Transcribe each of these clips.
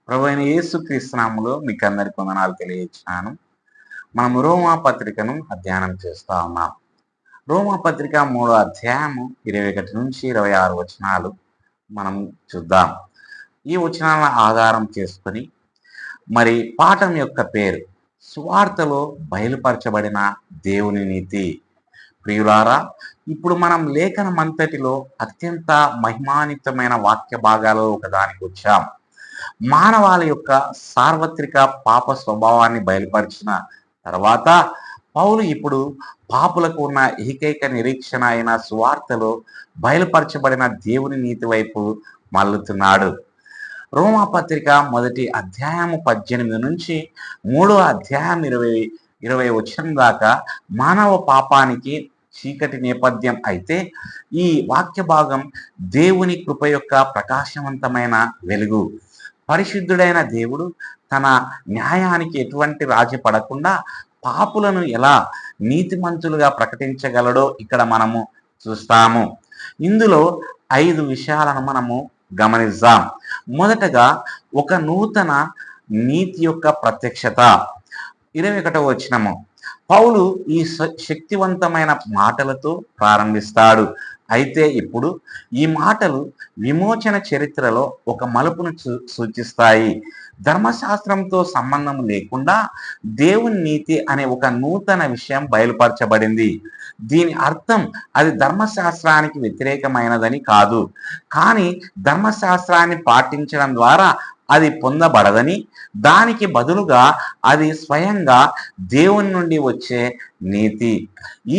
ప్రభువైన యేసుక్రీస్తు నామములో మీకు అందరికి వందనాలు తెలియజేస్తున్నాను. మనం రోమా పత్రికను అధ్యయనం చేస్తా ఉన్నాం. రోమా పత్రిక 3వ అధ్యాయము 21 నుంచి 26 వచనాలు మనం చూద్దాం. ఈ వచనాలను ఆధారం చేసుకొని మరి పాఠం యొక్క పేరు సువార్తలో బయలుపరచబడిన దేవుని నీతి. ప్రియులారా, ఇప్పుడు మనం లేఖనమంతటిలో అత్యంత మహిమాన్వితమైన వాక్య భాగాలలో ఒకదానికి వచ్చాం. మానవాళి యొక్క సార్వత్రిక పాప స్వభావాన్ని బయలుపరిచిన తర్వాత పౌలు ఇప్పుడు పాపులకు ఉన్న ఏకైక నిరీక్షణ అయిన సువార్తలో బయలుపరచబడిన దేవుని నీతి వైపు మల్లుతున్నాడు. రోమా పత్రిక 1వ అధ్యాయము 18 నుంచి 3వ అధ్యాయం 20 వచనం దాకా మానవ పాపానికి చీకటి నేపథ్యం అయితే, ఈ వాక్య భాగం దేవుని కృప యొక్క ప్రకాశవంతమైన వెలుగు. పరిశుద్ధుడైన దేవుడు తన న్యాయానికి ఎటువంటి రాజీ పడకుండా పాపులను ఎలా నీతిమంతులుగా ప్రకటించగలడో ఇక్కడ మనము చూస్తాము. ఇందులో 5 విషయాలను మనము గమనిద్దాం. మొదటగా ఒక నూతన నీతి యొక్క ప్రత్యక్షత. 21వ వచనము పౌలు ఈ శక్తివంతమైన మాటలతో ప్రారంభిస్తాడు. అయితే ఇప్పుడు ఈ మాటలు విమోచన చరిత్రలో ఒక మలుపును సూచిస్తాయి. ధర్మశాస్త్రంతో సంబంధం లేకుండా దేవుని నీతి అనే ఒక నూతన విషయం బయలుపరచబడింది. దీని అర్థం అది ధర్మశాస్త్రానికి వ్యతిరేకమైనదని కాదు, కానీ ధర్మశాస్త్రాన్ని పాటించడం ద్వారా అది పొందబడదని, దానికి బదులుగా అది స్వయంగా దేవుని నుండి వచ్చే నీతి.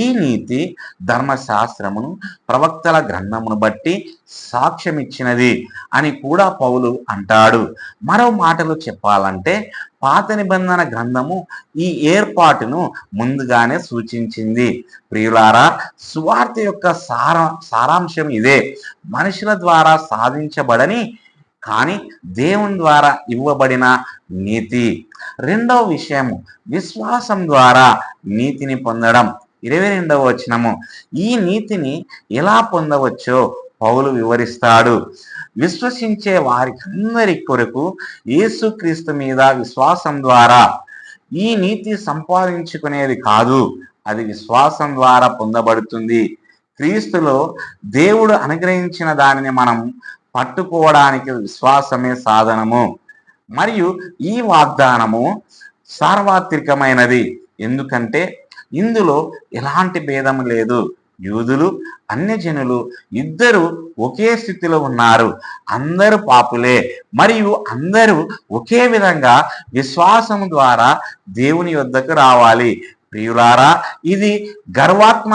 ఈ నీతి ధర్మశాస్త్రమును ప్రవక్తల గ్రంథమును బట్టి సాక్ష్యమిచ్చినది అని కూడా పౌలు అంటాడు. మరో మాటలు చెప్పాలంటే పాత నిబంధన గ్రంథము ఈ ఏర్పాటును ముందుగానే సూచించింది. ప్రియులారా, సువార్త యొక్క సారాంశం ఇదే. మనుషుల ద్వారా సాధించబడని కానీ దేవుని ద్వారా ఇవ్వబడిన నీతి. రెండవ విషయము విశ్వాసం ద్వారా నీతిని పొందడం. 22వ వచనము ఈ నీతిని ఎలా పొందవచ్చో పౌలు వివరిస్తాడు. విశ్వసించే వారికందరి కొరకు యేసుక్రీస్తు మీద విశ్వాసం ద్వారా. ఈ నీతి సంపాదించుకునేది కాదు, అది విశ్వాసం ద్వారా పొందబడుతుంది. క్రీస్తులో దేవుడు అనుగ్రహించిన దానిని మనం పట్టుకోవడానికి విశ్వాసమే సాధనము. మరియు ఈ వాగ్దానము సార్వత్రికమైనది, ఎందుకంటే ఇందులో ఎలాంటి భేదము లేదు. యూదులు, అన్యజనులు ఇద్దరు ఒకే స్థితిలో ఉన్నారు. అందరూ పాపులే మరియు అందరూ ఒకే విధంగా విశ్వాసము ద్వారా దేవుని వద్దకు రావాలి. ప్రియులారా, ఇది గర్వాత్మ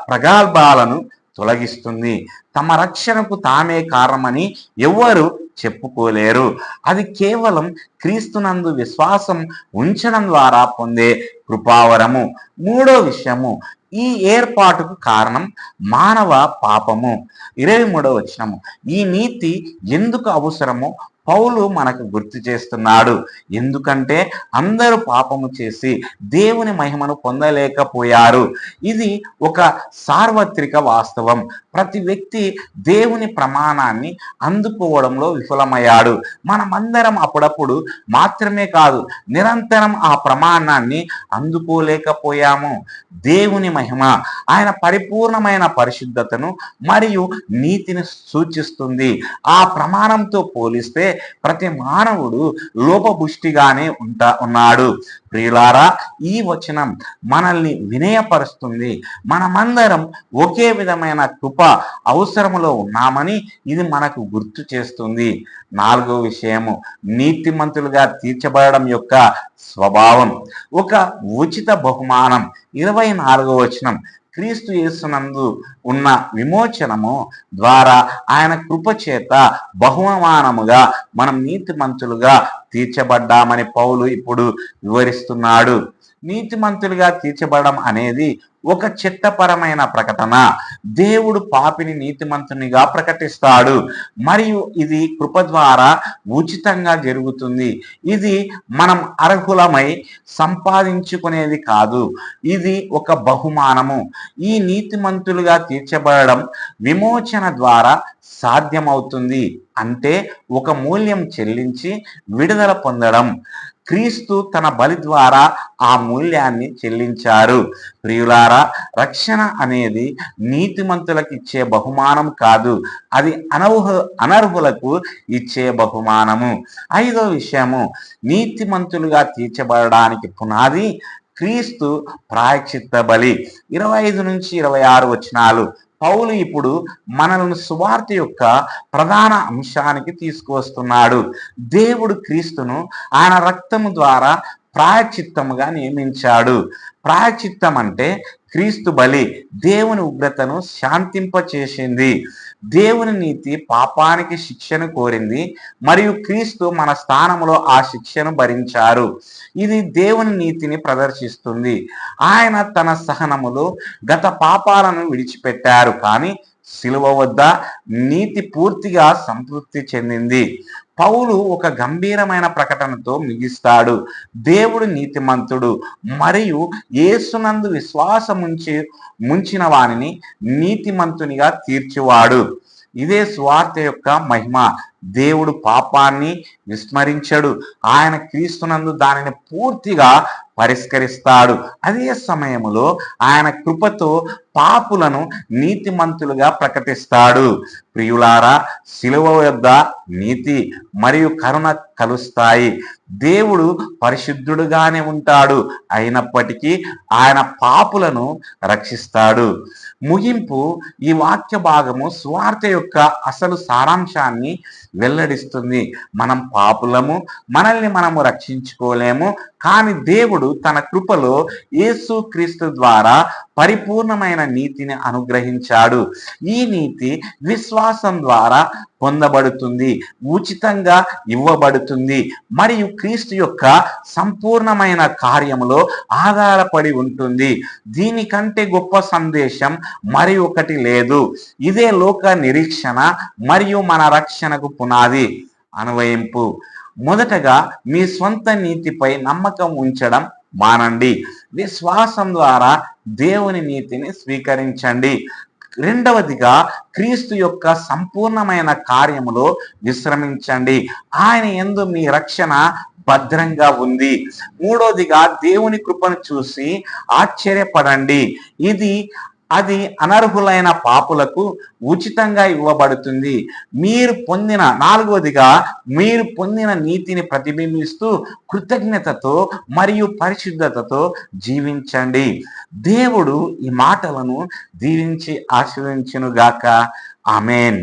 ప్రగల్భాలను తొలగిస్తుంది. తమ రక్షణకు తామే కారణమని ఎవ్వరు చెప్పుకోలేరు. అది కేవలం క్రీస్తునందు విశ్వాసం ఉంచడం ద్వారా పొందే కృపావరము. మూడో విషయము ఈ ఏర్పాటుకు కారణం మానవ పాపము. 23వ వచనము ఈ నీతి ఎందుకు అవసరమో పౌలు మనకు గుర్తు చేస్తున్నాడు. ఎందుకంటే అందరూ పాపము చేసి దేవుని మహిమను పొందలేకపోయారు. ఇది ఒక సార్వత్రిక వాస్తవం. ప్రతి వ్యక్తి దేవుని ప్రమాణాన్ని అందుకోవడంలో విఫలమయ్యాడు. మనమందరం అప్పుడప్పుడు మాత్రమే కాదు, నిరంతరం ఆ ప్రమాణాన్ని అందుకోలేకపోయాము. దేవుని మహిమ ఆయన పరిపూర్ణమైన పరిశుద్ధతను మరియు నీతిని సూచిస్తుంది. ఆ ప్రమాణంతో పోలిస్తే ప్రతి మానవుడు లోపభుష్టిగానే ఉన్నాడు. ప్రియులారా, ఈ వచనం మనల్ని వినయపరుస్తుంది. మనమందరం ఒకే విధమైన కృప అవసరములో ఉన్నామని ఇది మనకు గుర్తు చేస్తుంది. 4వ విషయము నీతిమంతులుగా తీర్చబడడం యొక్క స్వభావం. ఒక ఉచిత బహుమానం. 24వ వచనం క్రీస్తు యేసునందు ఉన్న విమోచనము ద్వారా ఆయన కృపచేత బహుమానముగా మనం నీతిమంతులుగా తీర్చబడ్డామని పౌలు ఇప్పుడు వివరిస్తున్నాడు. నీతిమంతులుగా తీర్చబడడం అనేది ఒక చట్టపరమైన ప్రకటన. దేవుడు పాపిని నీతిమంతునిగా ప్రకటిస్తాడు మరియు ఇది కృప ద్వారా ఉచితంగా జరుగుతుంది. ఇది మనం అర్హులమై సంపాదించుకునేది కాదు, ఇది ఒక బహుమానము. ఈ నీతిమంతులుగా తీర్చబడడం విమోచన ద్వారా సాధ్యమవుతుంది. అంటే ఒక మూల్యం చెల్లించి విడుదల పొందడం. క్రీస్తు తన బలి ద్వారా ఆ మూల్యాన్ని చెల్లించారు. ప్రియులారా, రక్షణ అనేది నీతిమంతులకు ఇచ్చే బహుమానం కాదు, అది అనర్హులకు ఇచ్చే బహుమానము. ఐదో విషయము, నీతిమంతులుగా తీర్చబడడానికి పునాది క్రీస్తు ప్రాయశ్చిత్త బలి. 25 నుంచి 26 వచనాలు. పౌలు ఇప్పుడు మనలను సువార్త యొక్క ప్రధాన అంశానికి తీసుకువస్తున్నాడు. దేవుడు క్రీస్తును ఆయన రక్తము ద్వారా ప్రాయశ్చిత్తముగా నియమించాడు. ప్రాయశ్చిత్తం అంటే క్రీస్తు బలి దేవుని ఉగ్రతను శాంతింపచేసింది. దేవుని నీతి పాపానికి శిక్షను కోరింది మరియు క్రీస్తు మన స్థానంలో ఆ శిక్షను భరించారు. ఇది దేవుని నీతిని ప్రదర్శిస్తుంది. ఆయన తన సహనములో గత పాపాలను విడిచిపెట్టారు, కానీ శిలువ వద్ద నీతి పూర్తిగా సంతృప్తి చెందింది. పౌలు ఒక గంభీరమైన ప్రకటనతో ముగిస్తాడు. దేవుడు నీతిమంతుడు మరియు యేసునందు ముంచిన వానిని నీతిమంతునిగా తీర్చువాడు. ఇదే సువార్త యొక్క మహిమ. దేవుడు పాపాన్ని విస్మరించడు, ఆయన క్రీస్తునందు దానిని పూర్తిగా పరిష్కరిస్తాడు. అదే సమయంలో ఆయన కృపతో పాపులను నీతిమంతులుగా ప్రకటిస్తాడు. ప్రియులారా, శిలువ వద్ద నీతి మరియు కరుణ కలుస్తాయి. దేవుడు పరిశుద్ధుడుగానే ఉంటాడు, అయినప్పటికీ ఆయన పాపులను రక్షిస్తాడు. ముగింపు, ఈ వాక్య భాగము సువార్త యొక్క అసలు సారాంశాన్ని వెల్లడిస్తుంది. మనం పాపులము, మనల్ని మనము రక్షించుకోలేము, కానీ దేవుడు తన కృపలో యేసు క్రీస్తు ద్వారా పరిపూర్ణమైన నీతిని అనుగ్రహించాడు. ఈ నీతి విశ్వాసం ద్వారా పొందబడుతుంది, ఉచితంగా ఇవ్వబడుతుంది మరియు క్రీస్తు యొక్క సంపూర్ణమైన కార్యములో ఆధారపడి ఉంటుంది. దీనికంటే గొప్ప సందేశం మరి ఒకటి లేదు. ఇదే లోక నిరీక్షణ మరియు మన రక్షణకు పునాది. అన్వయింపు, మొదటగా మీ స్వంత నీతిపై నమ్మకం ఉంచడం మానండి. విశ్వాసం ద్వారా దేవుని నీతిని స్వీకరించండి. రెండవదిగా, క్రీస్తు యొక్క సంపూర్ణమైన కార్యములో విశ్రమించండి. ఆయన యందు మీ రక్షణ భద్రంగా ఉంది. మూడవదిగా, దేవుని కృపను చూసి ఆశ్చర్యపడండి. అది అనర్హులైన పాపులకు ఉచితంగా ఇవ్వబడుతుంది. నాలుగవదిగా, మీరు పొందిన నీతిని ప్రతిబింబిస్తూ కృతజ్ఞతతో మరియు పరిశుద్ధతతో జీవించండి. దేవుడు ఈ మాటలను దీవించి ఆశీర్వదించునుగాక. ఆమేన్.